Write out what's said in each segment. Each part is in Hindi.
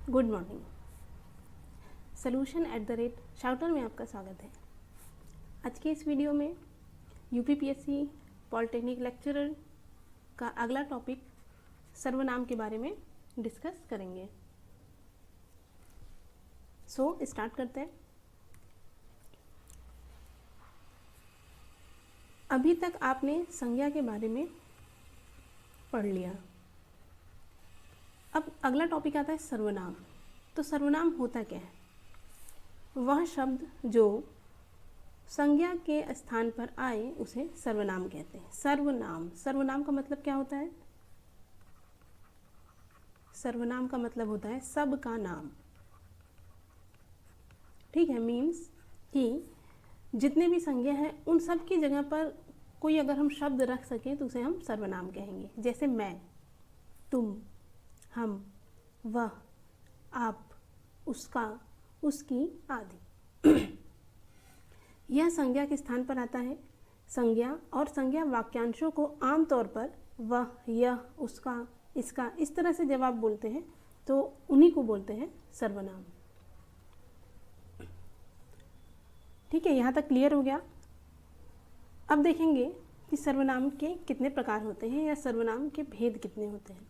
Good morning. solution@shouter में आपका स्वागत है। आज के इस वीडियो में यूपीपीएससी पॉलिटेक्निक लेक्चरर का अगला टॉपिक सर्वनाम के बारे में डिस्कस करेंगे। स्टार्ट करते हैं। अभी तक आपने संज्ञा के बारे में पढ़ लिया। अब अगला टॉपिक आता है सर्वनाम। तो सर्वनाम होता क्या है? वह शब्द जो संज्ञा के स्थान पर आए उसे सर्वनाम कहते हैं। सर्वनाम का मतलब क्या होता है? सर्वनाम का मतलब होता है सब का नाम। ठीक है, मीन्स कि जितने भी संज्ञा हैं उन सब की जगह पर कोई अगर हम शब्द रख सकें तो उसे हम सर्वनाम कहेंगे। जैसे मैं, तुम, हम, वह, आप, उसका, उसकी आदि। यह संज्ञा के स्थान पर आता है। संज्ञा और संज्ञा वाक्यांशों को आमतौर पर वह, यह, उसका, इसका इस तरह से जब आप बोलते हैं तो उन्हीं को बोलते हैं सर्वनाम। ठीक है, यहाँ तक क्लियर हो गया। अब देखेंगे कि सर्वनाम के कितने प्रकार होते हैं या सर्वनाम के भेद कितने होते हैं।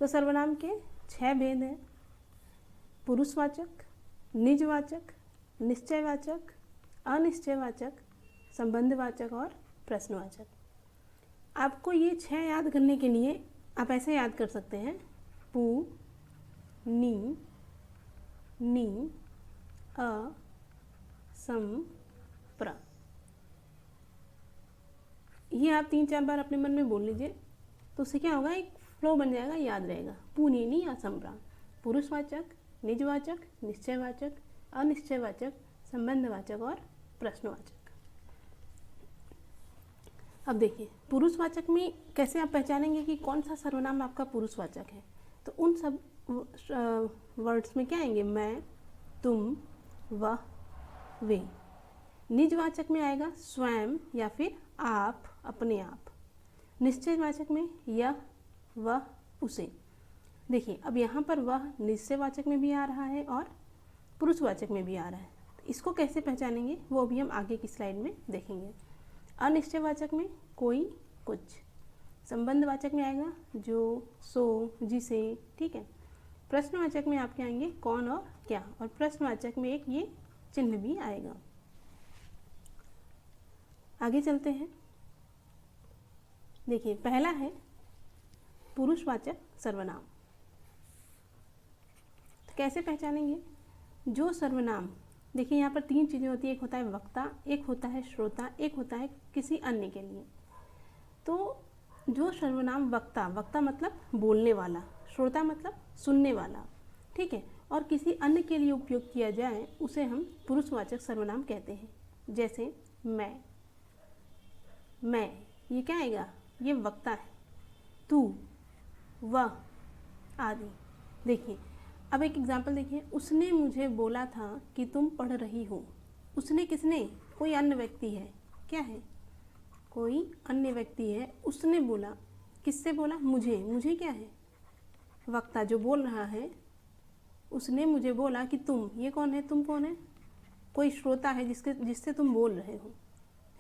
तो सर्वनाम के 6 भेद हैं। पुरुषवाचक, निजवाचक, निश्चयवाचक, अनिश्चयवाचक, संबंधवाचक और प्रश्नवाचक। आपको ये 6 याद करने के लिए आप ऐसे याद कर सकते हैं। पु, नी, अ, सम, प्र। ये आप 3-4 बार अपने मन में बोल लीजिए तो उससे क्या होगा, एक फ्लो बन जाएगा, याद रहेगा। पुनीनी असंप्रा। पुरुषवाचक, निजवाचक, निश्चयवाचक, अनिश्चयवाचक, संबंधवाचक और प्रश्नवाचक। अब देखिए पुरुषवाचक में कैसे आप पहचानेंगे कि कौन सा सर्वनाम आपका पुरुषवाचक है। तो उन सब वर्ड्स में क्या आएंगे? मैं, तुम, वह, वे। निजवाचक में आएगा स्वयं या फिर आप, अपने आप। निश्चयवाचक में यह, वह, उसे। देखिए अब यहाँ पर वह निश्चयवाचक में भी आ रहा है और पुरुषवाचक में भी आ रहा है। तो इसको कैसे पहचानेंगे वो अभी हम आगे की स्लाइड में देखेंगे। अनिश्चयवाचक में कोई, कुछ। संबंधवाचक में आएगा जो, सो, जिसे। ठीक है। प्रश्नवाचक में आपके आएंगे कौन और क्या, और प्रश्नवाचक में एक ये चिन्ह भी आएगा। आगे चलते हैं। देखिए पहला है पुरुषवाचक सर्वनाम। तो कैसे पहचानेंगे? जो सर्वनाम, देखिए यहाँ पर 3 चीज़ें होती है। एक होता है वक्ता, एक होता है श्रोता, एक होता है किसी अन्य के लिए। तो जो सर्वनाम वक्ता मतलब बोलने वाला, श्रोता मतलब सुनने वाला, ठीक है, और किसी अन्य के लिए उपयोग किया जाए उसे हम पुरुषवाचक सर्वनाम कहते हैं। जैसे मैं, ये क्या आएगा? ये वक्ता है। तू, वह, आदि। देखिए अब एक एग्जाम्पल देखिए। उसने मुझे बोला था कि तुम पढ़ रही हो। उसने किसने? कोई अन्य व्यक्ति है। क्या है? कोई अन्य व्यक्ति है। उसने बोला, किससे बोला? मुझे क्या है? वक्ता जो बोल रहा है। उसने मुझे बोला कि तुम, ये कौन है? तुम कौन है? कोई श्रोता है जिससे तुम बोल रहे हो,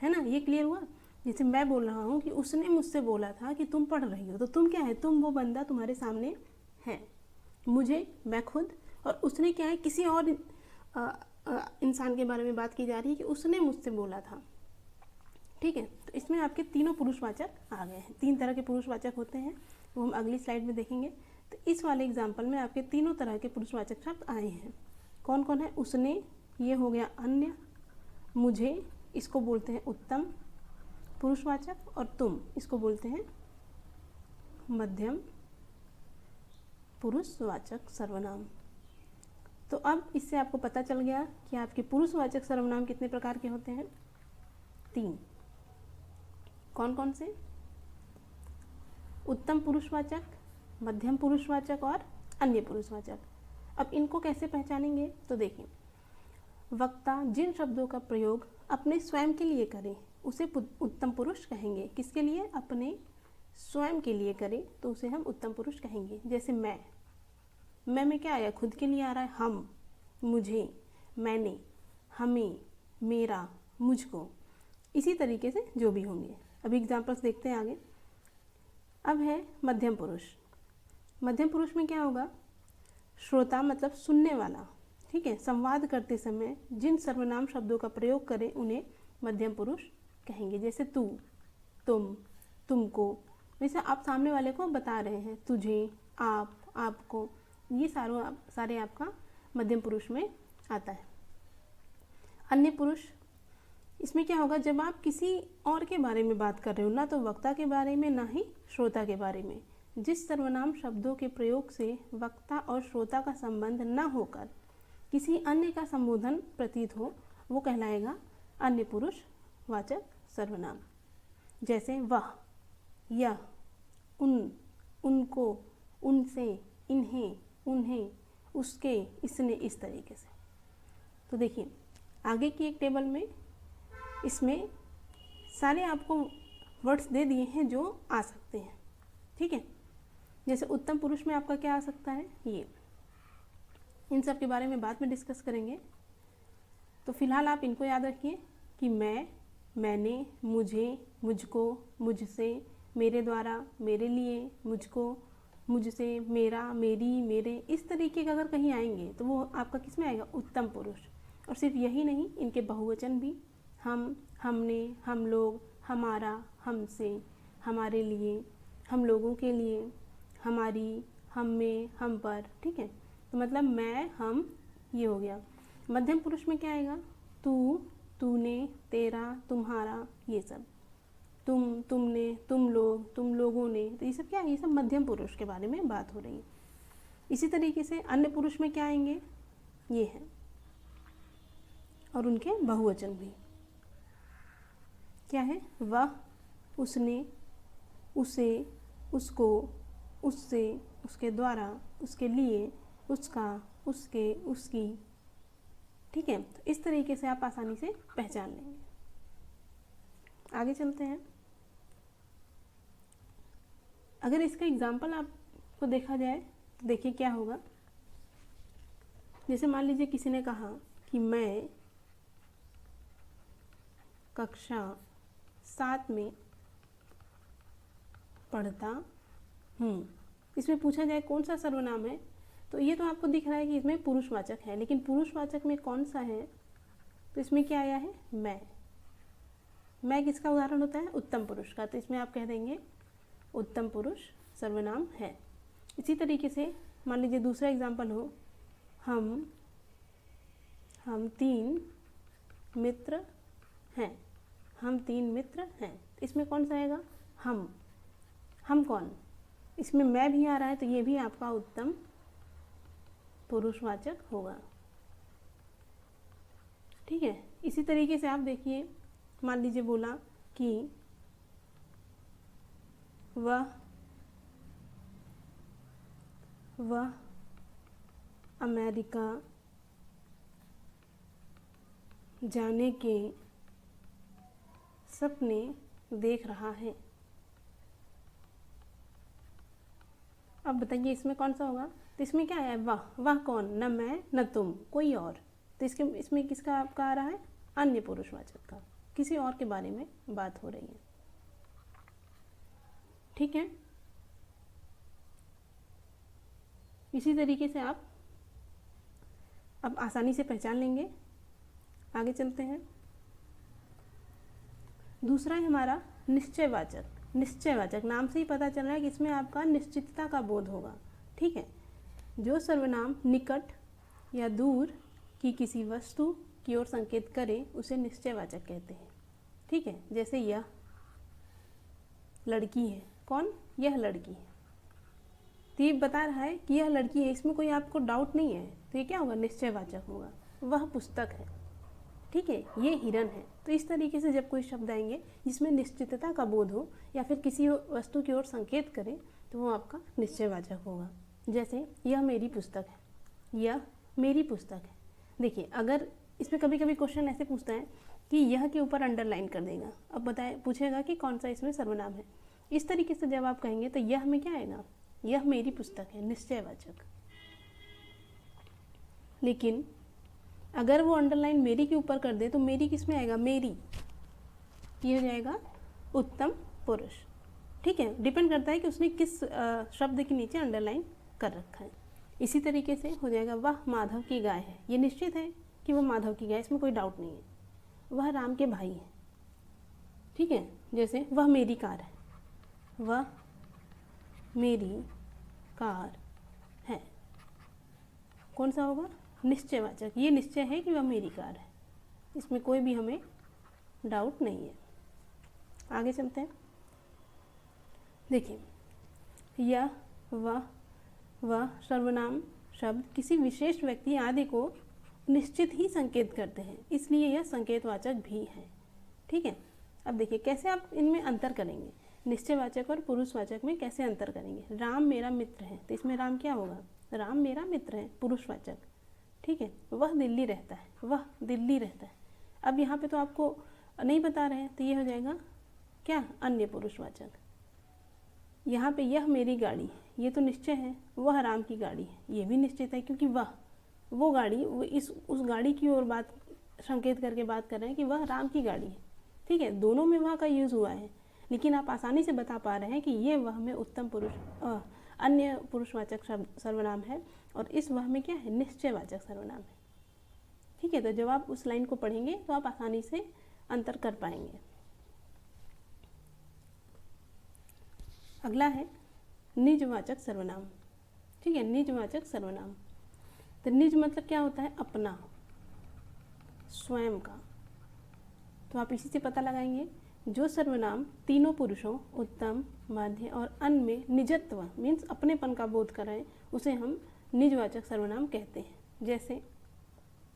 है ना? ये क्लियर हुआ। जैसे मैं बोल रहा हूँ कि उसने मुझसे बोला था कि तुम पढ़ रही हो, तो तुम क्या है? तुम वो बंदा तुम्हारे सामने है। मुझे, मैं खुद, और उसने क्या है? किसी और इंसान के बारे में बात की जा रही है कि उसने मुझसे बोला था। ठीक है, तो इसमें आपके तीनों पुरुषवाचक आ गए हैं। 3 तरह के पुरुषवाचक होते हैं, वो हम अगली स्लाइड में देखेंगे। तो इस वाले एग्जाम्पल में आपके तीनों तरह के पुरुषवाचक शब्द आए हैं। कौन कौन है? उसने, ये हो गया अन्य। मुझे, इसको बोलते हैं उत्तम पुरुषवाचक, और तुम, इसको बोलते हैं मध्यम पुरुषवाचक सर्वनाम। तो अब इससे आपको पता चल गया कि आपके पुरुषवाचक सर्वनाम कितने प्रकार के होते हैं। 3। कौन कौन से? उत्तम पुरुषवाचक, मध्यम पुरुषवाचक और अन्य पुरुषवाचक। अब इनको कैसे पहचानेंगे? तो देखिए, वक्ता जिन शब्दों का प्रयोग अपने स्वयं के लिए करे उसे उत्तम पुरुष कहेंगे। किसके लिए? अपने स्वयं के लिए करे तो उसे हम उत्तम पुरुष कहेंगे। जैसे मैं, मैं में क्या आया, खुद के लिए आ रहा है, हम, मुझे, मैंने, हमें, मेरा, मुझको, इसी तरीके से जो भी होंगे। अभी एग्जाम्पल्स देखते हैं आगे। अब है मध्यम पुरुष। मध्यम पुरुष में क्या होगा, श्रोता मतलब सुनने वाला, ठीक है। संवाद करते समय जिन सर्वनाम शब्दों का प्रयोग करें उन्हें मध्यम पुरुष कहेंगे। जैसे तू, तुम, तुमको, जैसे आप सामने वाले को बता रहे हैं, तुझे, आप, आपको, ये सारे आपका मध्यम पुरुष में आता है। अन्य पुरुष, इसमें क्या होगा, जब आप किसी और के बारे में बात कर रहे हो, ना तो वक्ता के बारे में ना ही श्रोता के बारे में, जिस सर्वनाम शब्दों के प्रयोग से वक्ता और श्रोता का संबंध न होकर किसी अन्य का संबोधन प्रतीत हो, वो कहलाएगा अन्य पुरुष वाचक सर्वनाम। जैसे वह, यह, उन, उनको, उनसे, इन्हें, उन्हें, उसके, इसने, इस तरीके से। तो देखिए आगे की एक टेबल में इसमें सारे आपको वर्ड्स दे दिए हैं जो आ सकते हैं, ठीक है। जैसे उत्तम पुरुष में आपका क्या आ सकता है, ये, इन सब के बारे में बाद में डिस्कस करेंगे। तो फिलहाल आप इनको याद रखिए कि मैं, मैंने, मुझे, मुझको, मुझसे, मेरे द्वारा, मेरे लिए, मुझको, मुझसे, मेरा, मेरी, मेरे, इस तरीके का अगर कहीं आएंगे तो वो आपका किस में आएगा, उत्तम पुरुष। और सिर्फ यही नहीं, इनके बहुवचन भी, हम, हमने, हम लोग, हमारा, हमसे, हमारे लिए, हम लोगों के लिए, हमारी, हम में, हम पर, ठीक है। तो मतलब मैं, हम, ये हो गया। मध्यम पुरुष में क्या आएगा, तू, तूने, तेरा, तुम्हारा, ये सब, तुम, तुमने, तुम लोग, तुम लोगों ने, तो ये सब क्या है, ये सब मध्यम पुरुष के बारे में बात हो रही है। इसी तरीके से अन्य पुरुष में क्या आएंगे, ये है, और उनके बहुवचन भी क्या है, वह, उसने, उसे, उसको, उससे, उसके द्वारा, उसके लिए, उसका, उसके, उसकी, ठीक है। तो इस तरीके से आप आसानी से पहचान लेंगे। आगे चलते हैं। अगर इसका एग्जाम्पल आपको देखा जाए तो देखिए क्या होगा। जैसे मान लीजिए किसी ने कहा कि मैं कक्षा 7 में पढ़ता हूँ। इसमें पूछा जाए कौन सा सर्वनाम है, तो ये तो आपको दिख रहा है कि इसमें पुरुषवाचक है, लेकिन पुरुषवाचक में कौन सा है, तो इसमें क्या आया है, मैं। मैं किसका उदाहरण होता है, उत्तम पुरुष का, तो इसमें आप कह देंगे उत्तम पुरुष सर्वनाम है। इसी तरीके से मान लीजिए दूसरा एग्जाम्पल हो, हम 3 मित्र हैं, हम 3 मित्र हैं, इसमें कौन सा आएगा, हम कौन, इसमें मैं भी आ रहा है, तो ये भी आपका उत्तम पुरुषवाचक होगा, ठीक है। इसी तरीके से आप देखिए, मान लीजिए बोला कि वह अमेरिका जाने के सपने देख रहा है। अब बताइए इसमें कौन सा होगा, तो इसमें क्या है, वह कौन, न मैं न तुम, कोई और, तो इसमें किसका आपका आ रहा है, अन्य पुरुषवाचक का, किसी और के बारे में बात हो रही है, ठीक है। इसी तरीके से आप अब आसानी से पहचान लेंगे। आगे चलते हैं। दूसरा है हमारा निश्चयवाचक। निश्चयवाचक नाम से ही पता चल रहा है कि इसमें आपका निश्चितता का बोध होगा, ठीक है। जो सर्वनाम निकट या दूर की किसी वस्तु की ओर संकेत करे उसे निश्चयवाचक कहते हैं, ठीक है। जैसे यह लड़की है, कौन, यह लड़की है, तो ये बता रहा है कि यह लड़की है, इसमें कोई आपको डाउट नहीं है, तो ये क्या होगा, निश्चयवाचक होगा। वह पुस्तक है, ठीक है, ये हिरन है। तो इस तरीके से जब कोई शब्द आएंगे जिसमें निश्चितता का बोध हो या फिर किसी वस्तु की ओर संकेत करे तो वो आपका निश्चयवाचक होगा। जैसे यह मेरी पुस्तक है, यह मेरी पुस्तक है। देखिए अगर इसमें कभी कभी क्वेश्चन ऐसे पूछता है कि यह के ऊपर अंडरलाइन कर देगा, अब बताए पूछेगा कि कौन सा इसमें सर्वनाम है। इस तरीके से जब आप कहेंगे तो यह में क्या आएगा, यह मेरी पुस्तक है, निश्चयवाचक, लेकिन अगर वो अंडरलाइन मेरी के ऊपर कर दे तो मेरी किस में आएगा, मेरी, ये हो जाएगा उत्तम पुरुष। ठीक है, डिपेंड करता है कि उसने किस शब्द के नीचे अंडरलाइन कर रखा है। इसी तरीके से हो जाएगा वह माधव की गाय है, ये निश्चित है कि वह माधव की गाय, इसमें कोई डाउट नहीं है। वह राम के भाई है, ठीक है, जैसे वह मेरी कार है, वह मेरी कार है, कौन सा होगा, निश्चयवाचक। ये निश्चय है कि वह मेरी कार है, इसमें कोई भी हमें डाउट नहीं है। आगे चलते हैं। देखिए, यह, वह सर्वनाम शब्द किसी विशेष व्यक्ति आदि को निश्चित ही संकेत करते हैं, इसलिए यह संकेतवाचक भी है। ठीक है, अब देखिए कैसे आप इनमें अंतर करेंगे, निश्चयवाचक और पुरुषवाचक में कैसे अंतर करेंगे। राम मेरा मित्र है, तो इसमें राम क्या होगा, राम मेरा मित्र है, पुरुषवाचक। ठीक है, वह दिल्ली रहता है, वह दिल्ली रहता है। अब यहाँ पे तो आपको नहीं बता रहे हैं, तो ये हो जाएगा क्या, अन्य पुरुषवाचक। यहाँ पे यह मेरी गाड़ी, ये तो निश्चय है, वह राम की गाड़ी है, ये भी निश्चित है, क्योंकि वो गाड़ी, वो उस गाड़ी की ओर बात संकेत करके बात कर रहे हैं कि वह राम की गाड़ी है। ठीक है, दोनों में वह का यूज़ हुआ है, लेकिन आप आसानी से बता पा रहे हैं कि ये वह में उत्तम पुरुष अन्य पुरुषवाचक सर्वनाम है, और इस वह में क्या है, निश्चयवाचक सर्वनाम है। ठीक है, तो जब आप उस लाइन को पढ़ेंगे तो आप आसानी से अंतर कर पाएंगे। अगला है निजवाचक सर्वनाम। ठीक है, निजवाचक सर्वनाम, तो निज मतलब क्या होता है, अपना, स्वयं का। तो आप इसी से पता लगाएंगे, जो सर्वनाम तीनों पुरुषों उत्तम, मध्य और अन्य में निजत्व मीन्स अपनेपन का बोध कराएं, उसे हम निजवाचक सर्वनाम कहते हैं।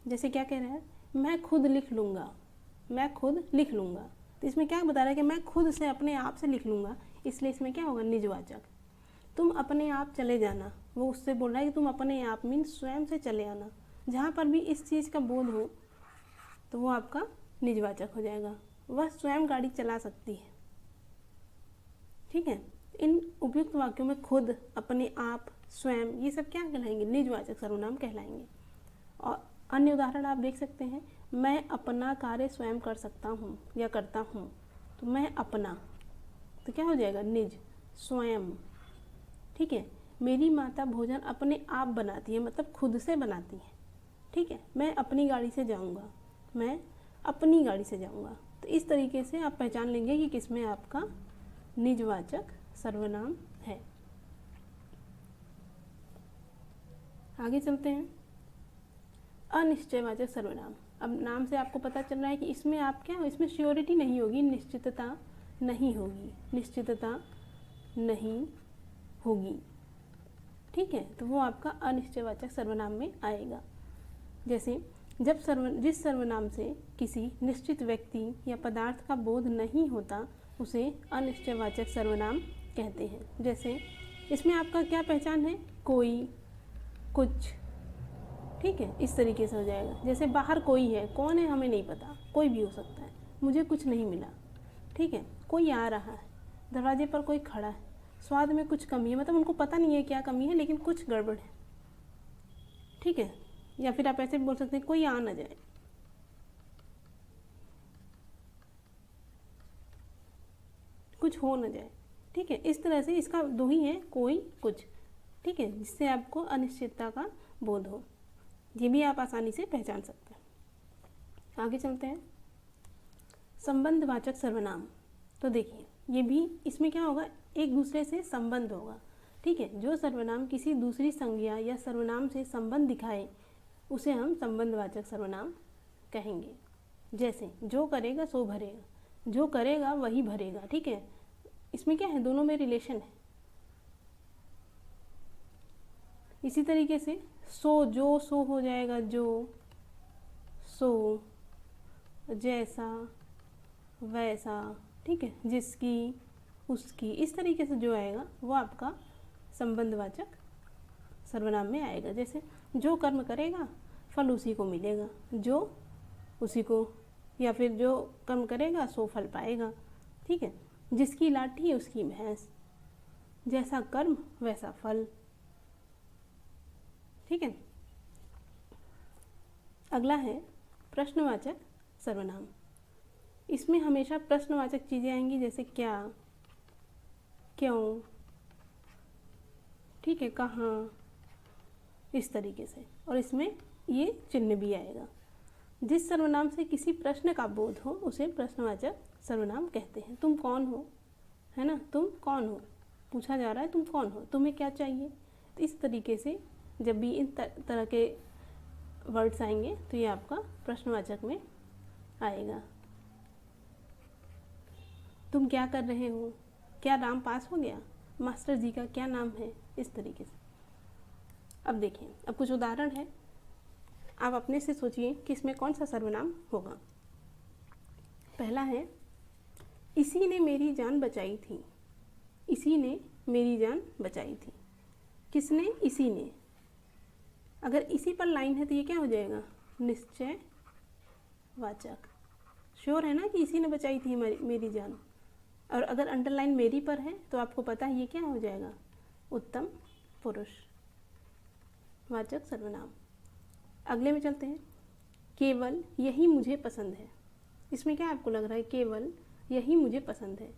जैसे क्या कह रहे हैं, मैं खुद लिख लूँगा, मैं खुद लिख लूँगा, तो इसमें क्या बता रहा है कि मैं खुद से, अपने आप से लिख लूँगा, इसलिए इसमें क्या होगा, निजवाचक। तुम अपने आप चले जाना, वो उससे बोल रहा है कि तुम अपने आप मीन्स स्वयं से चले आना। जहाँ पर भी इस चीज़ का बोध हो तो वो आपका निजवाचक हो जाएगा। वह स्वयं गाड़ी चला सकती है। ठीक है, इन उपयुक्त वाक्यों में खुद, अपने आप, स्वयं, ये सब क्या कहलाएंगे, निजवाचक सर्वनाम कहलाएंगे। और अन्य उदाहरण आप देख सकते हैं, मैं अपना कार्य स्वयं कर सकता हूँ या करता हूँ, तो मैं अपना, तो क्या हो जाएगा, निज, स्वयं। ठीक है, मेरी माता भोजन अपने आप बनाती है, मतलब खुद से बनाती है। ठीक है, मैं अपनी गाड़ी से जाऊँगा, मैं अपनी गाड़ी से जाऊँगा। तो इस तरीके से आप पहचान लेंगे कि किसमें आपका निजवाचक सर्वनाम है। आगे चलते हैं, अनिश्चयवाचक सर्वनाम। अब नाम से आपको पता चल रहा है कि इसमें आप क्या, इसमें श्योरिटी नहीं होगी, निश्चितता नहीं होगी, निश्चितता नहीं होगी। ठीक है, तो वो आपका अनिश्चयवाचक सर्वनाम में आएगा। जैसे जब जिस सर्वनाम से किसी निश्चित व्यक्ति या पदार्थ का बोध नहीं होता, उसे अनिश्चयवाचक सर्वनाम कहते हैं। जैसे इसमें आपका क्या पहचान है, कोई, कुछ। ठीक है, इस तरीके से हो जाएगा। जैसे बाहर कोई है, कौन है हमें नहीं पता, कोई भी हो सकता है, मुझे कुछ नहीं मिला। ठीक है, कोई आ रहा है, दरवाजे पर कोई खड़ा है, स्वाद में कुछ कमी है, मतलब उनको पता नहीं है क्या कमी है, लेकिन कुछ गड़बड़ है। ठीक है, या फिर आप ऐसे भी बोल सकते हैं, कोई आ ना जाए, कुछ हो ना जाए। ठीक है, इस तरह से इसका दो ही है, कोई, कुछ। ठीक है, जिससे आपको अनिश्चितता का बोध हो, ये भी आप आसानी से पहचान सकते हैं। आगे चलते हैं, संबंधवाचक सर्वनाम। तो देखिए, ये भी इसमें क्या होगा, एक दूसरे से संबंध होगा। ठीक है, जो सर्वनाम किसी दूसरी संज्ञा या सर्वनाम से संबंध दिखाए, उसे हम संबंधवाचक सर्वनाम कहेंगे। जैसे जो करेगा सो भरेगा, जो करेगा वही भरेगा। ठीक है, इसमें क्या है, दोनों में रिलेशन है। इसी तरीके से सो, जो, सो हो जाएगा जो, सो, जैसा, वैसा। ठीक है, जिसकी, उसकी, इस तरीके से जो आएगा वो आपका संबंधवाचक सर्वनाम में आएगा। जैसे जो कर्म करेगा फल उसी को मिलेगा, जो उसी को, या फिर जो कर्म करेगा सो फल पाएगा। ठीक है, जिसकी लाठी उसकी भैंस, जैसा कर्म वैसा फल। ठीक है, अगला है प्रश्नवाचक सर्वनाम। इसमें हमेशा प्रश्नवाचक चीज़ें आएंगी, जैसे क्या, क्यों, ठीक है, कहाँ, इस तरीके से। और इसमें ये चिन्ह भी आएगा। जिस सर्वनाम से किसी प्रश्न का बोध हो उसे प्रश्नवाचक सर्वनाम कहते हैं। तुम कौन हो, है ना, तुम कौन हो, पूछा जा रहा है तुम कौन हो, तुम्हें क्या चाहिए। तो इस तरीके से जब भी इन तरह के वर्ड्स आएंगे तो ये आपका प्रश्नवाचक में आएगा। तुम क्या कर रहे हो, क्या राम पास हो गया, मास्टर जी का क्या नाम है, इस तरीके से। अब देखिए, अब कुछ उदाहरण है, आप अपने से सोचिए कि इसमें कौन सा सर्वनाम होगा। पहला है, इसी ने मेरी जान बचाई थी। इसी ने मेरी जान बचाई थी। किसने, इसी ने। अगर इसी पर लाइन है तो ये क्या हो जाएगा, निश्चय वाचक। श्योर है ना कि इसी ने बचाई थी मेरी जान। और अगर अंडरलाइन मेरी पर है तो आपको पता है ये क्या हो जाएगा, उत्तम पुरुष वाचक सर्वनाम। अगले में चलते हैं, केवल यही मुझे पसंद है। इसमें क्या आपको लग रहा है, केवल यही मुझे पसंद है।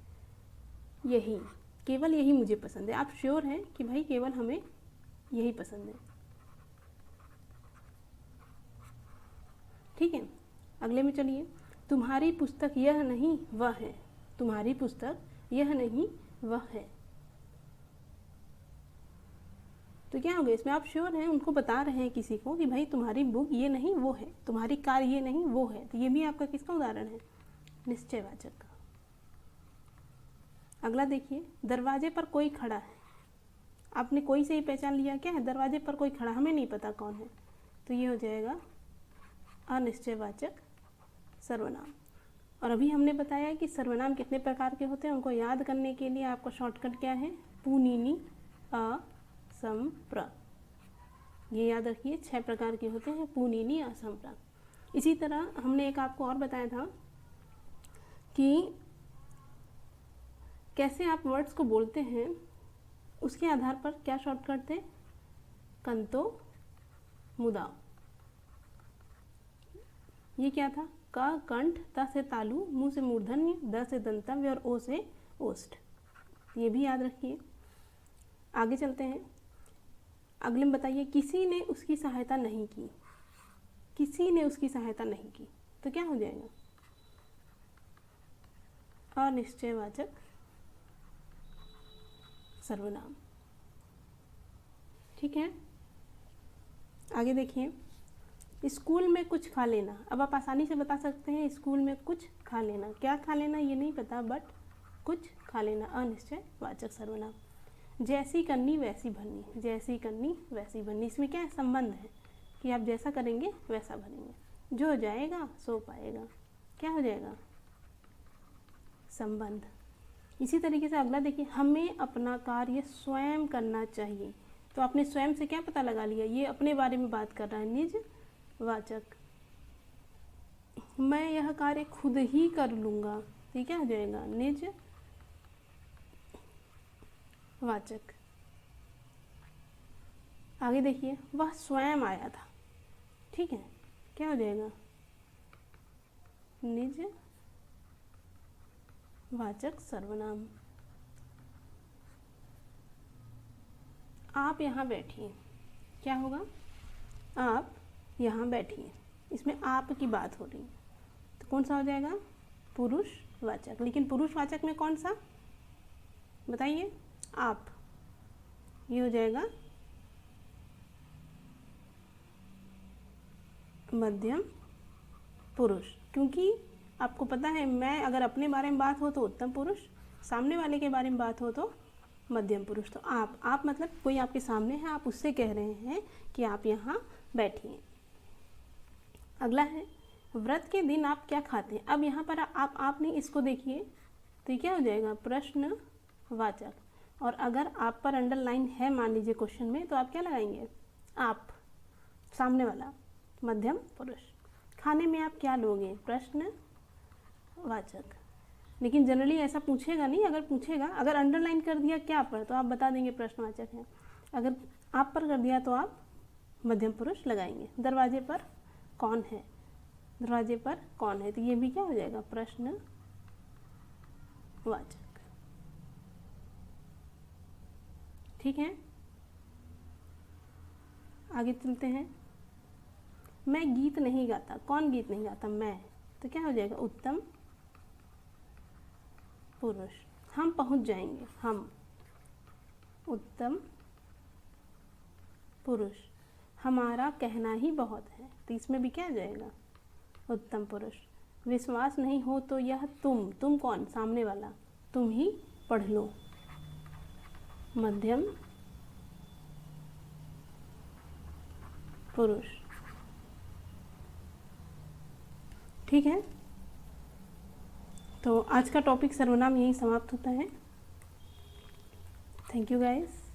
यही, केवल यही मुझे पसंद है। आप श्योर हैं कि भाई केवल हमें यही पसंद है, ठीक है। अगले में चलिए, तुम्हारी पुस्तक यह नहीं वह है। तुम्हारी पुस्तक यह नहीं वह है। तो क्या हो गया, इसमें आप श्योर हैं, उनको बता रहे हैं किसी को कि भाई तुम्हारी बुक ये नहीं वो है, तुम्हारी कार ये नहीं वो है। तो ये भी आपका किसका उदाहरण है, निश्चयवाचक का। अगला देखिए, दरवाजे पर कोई खड़ा है। आपने कोई से ही पहचान लिया, क्या है, दरवाजे पर कोई खड़ा, हमें नहीं पता कौन है। तो ये हो जाएगा अनिश्चयवाचक सर्वनाम। और अभी हमने बताया कि सर्वनाम कितने प्रकार के होते हैं, उनको याद करने के लिए आपका शॉर्टकट क्या है, पुनीनी अ सम प्र। ये याद रखिए, 6 प्रकार के होते हैं, पुनीनी असम प्र। इसी तरह हमने एक आपको और बताया था कि कैसे आप वर्ड्स को बोलते हैं, उसके आधार पर क्या शॉर्टकट थे, कंतो मुदा। ये क्या था, क कंठ, त से तालु, मुंह से मूर्धन्य, द से दंतव्य और ओ से ओष्ठ। ये भी याद रखिए। आगे चलते हैं, अगले में बताइए, किसी ने उसकी सहायता नहीं की। किसी ने उसकी सहायता नहीं की, तो क्या हो जाएगा, अनिश्चयवाचक सर्वनाम, ठीक है। आगे देखिए, स्कूल में कुछ खा लेना। अब आप आसानी से बता सकते हैं, स्कूल में कुछ खा लेना। क्या खा लेना ये नहीं पता, बट कुछ खा लेना, अनिश्चयवाचक सर्वनाम। जैसी करनी वैसी भरनी। जैसी करनी वैसी भरनी, इसमें क्या है, संबंध है कि आप जैसा करेंगे वैसा भरेंगे। जो जाएगा सो पाएगा, क्या हो जाएगा, संबंध। इसी तरीके से अगला देखिए, हमें अपना कार्य स्वयं करना चाहिए। तो आपने स्वयं से क्या पता लगा लिया, ये अपने बारे में बात कर रहा है, निज वाचक। मैं यह कार्य खुद ही कर लूँगा, तो क्या हो जाएगा, निज वाचक। आगे देखिए, वह स्वयं आया था, ठीक है, क्या हो जाएगा, निज वाचक सर्वनाम। आप यहाँ बैठिए, क्या होगा, आप यहाँ बैठिए। इसमें आप की बात हो रही है, तो कौन सा हो जाएगा, पुरुषवाचक। लेकिन पुरुषवाचक में कौन सा, बताइए, आप। ये हो जाएगा मध्यम पुरुष, क्योंकि आपको पता है, मैं अगर अपने बारे में बात हो तो उत्तम पुरुष, सामने वाले के बारे में बात हो तो मध्यम पुरुष। तो आप मतलब कोई आपके सामने है, आप उससे कह रहे हैं कि आप यहाँ बैठिए। अगला है, व्रत के दिन आप क्या खाते हैं। अब यहाँ पर आपने इसको देखिए, तो ये क्या हो जाएगा, प्रश्नवाचक। और अगर आप पर अंडरलाइन है मान लीजिए क्वेश्चन में, तो आप क्या लगाएंगे, आप, सामने वाला, मध्यम पुरुष। खाने में आप क्या लोगे, प्रश्नवाचक। लेकिन जनरली ऐसा पूछेगा नहीं, अगर पूछेगा, अगर अंडरलाइन कर दिया क्या पर, तो आप बता देंगे प्रश्नवाचक है। अगर आप पर कर दिया तो आप मध्यम पुरुष लगाएंगे। दरवाजे पर कौन है, दरवाजे पर कौन है, तो ये भी क्या हो जाएगा, प्रश्नवाचक। ठीक है, आगे चलते हैं। मैं गीत नहीं गाता, कौन गीत नहीं गाता, मैं, तो क्या हो जाएगा, उत्तम पुरुष। हम पहुंच जाएंगे, हम, उत्तम पुरुष। हमारा कहना ही बहुत है, तो इसमें भी क्या आ जाएगा, उत्तम पुरुष। विश्वास नहीं हो तो यह तुम कौन, सामने वाला, तुम ही पढ़ लो, मध्यम पुरुष। ठीक है, तो आज का टॉपिक सर्वनाम यही समाप्त होता है। Thank you guys.